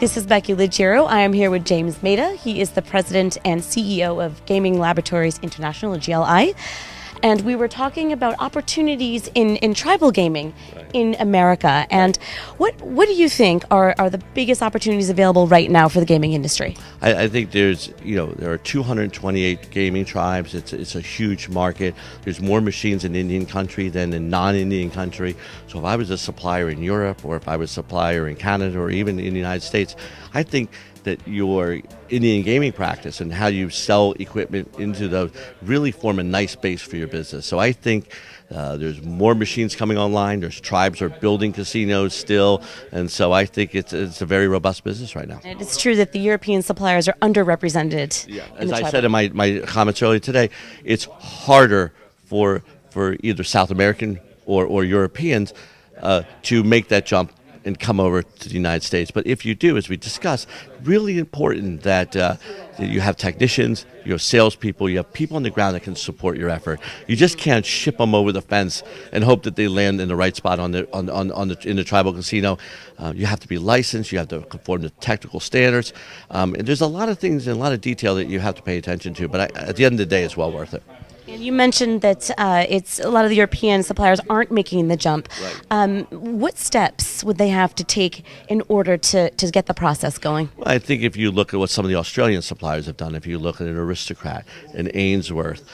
This is Becky Legiro. I am here with James Maida. He is the president and CEO of Gaming Laboratories International, or GLI. And we were talking about opportunities in tribal gaming in America. And what do you think are the biggest opportunities available right now for the gaming industry? I think there are 228 gaming tribes. It's a huge market. There's more machines in Indian country than in non-Indian country. So if I was a supplier in Europe, or if I was a supplier in Canada, or even in the United States, I think that your Indian gaming practice and how you sell equipment into those really form a nice base for your business. So I think there's more machines coming online. There's tribes are building casinos still, and so I think it's a very robust business right now. And it's true that the European suppliers are underrepresented. Yeah, as I said in my comments earlier today, it's harder for either South American or Europeans to make that jump and come over to the United States. But if you do, as we discussed, really important that you have technicians, you have salespeople, you have people on the ground that can support your effort. You just can't ship them over the fence and hope that they land in the right spot in the tribal casino. You have to be licensed. You have to conform to technical standards. And there's a lot of things and a lot of detail that you have to pay attention to. But at the end of the day, it's well worth it. And you mentioned that it's a lot of the European suppliers aren't making the jump. Right. What steps would they have to take in order to get the process going? Well, I think if you look at what some of the Australian suppliers have done, if you look at an Aristocrat, an Ainsworth,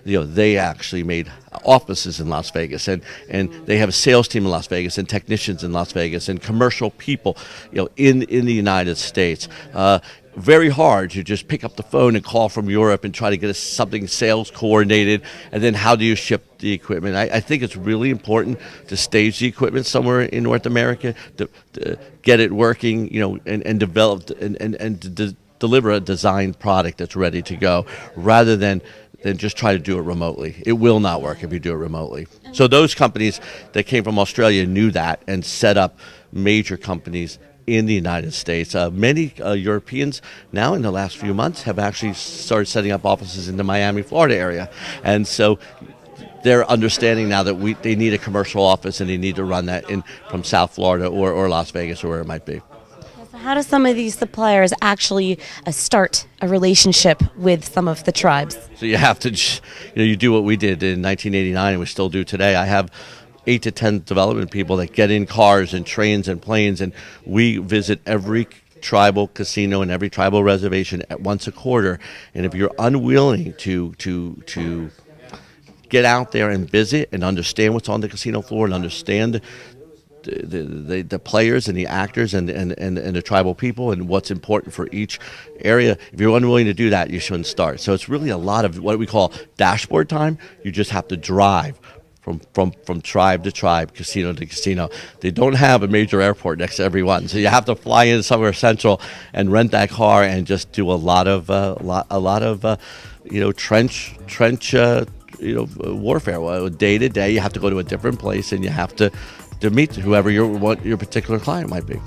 they actually made offices in Las Vegas, and they have a sales team in Las Vegas, and technicians in Las Vegas, and commercial people, in the United States. Very hard to just pick up the phone and call from Europe and try to get something sales coordinated, and then how do you ship the equipment? I think it's really important to stage the equipment somewhere in North America, to get it working, and develop and deliver a designed product that's ready to go, rather than just try to do it remotely. It will not work if you do it remotely. So those companies that came from Australia knew that and set up major companies in the United States. Many Europeans now in the last few months have actually started setting up offices in the Miami, Florida area. And so they're understanding now that they need a commercial office, and they need to run that from South Florida or Las Vegas, or where it might be. So how do some of these suppliers actually start a relationship with some of the tribes? So you have to, you do what we did in 1989 and we still do today. I have 8 to 10 development people that get in cars and trains and planes, and we visit every tribal casino and every tribal reservation at once a quarter. And if you're unwilling to get out there and visit and understand what's on the casino floor and understand the players and the actors and the tribal people and what's important for each area, if you're unwilling to do that, you shouldn't start. So it's really a lot of what we call dashboard time. You just have to drive from tribe to tribe, casino to casino. They don't have a major airport next to every one, so you have to fly in somewhere central and rent that car and just do a lot of trench warfare. Well, day to day, you have to go to a different place, and you have to meet whoever your particular client might be.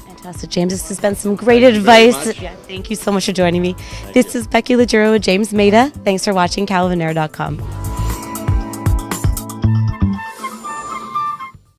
Fantastic, James. This has been some great advice. Yeah, thank you so much for joining me. This is Becky Legiro with James Maida. Thanks for watching CalvinAir.com.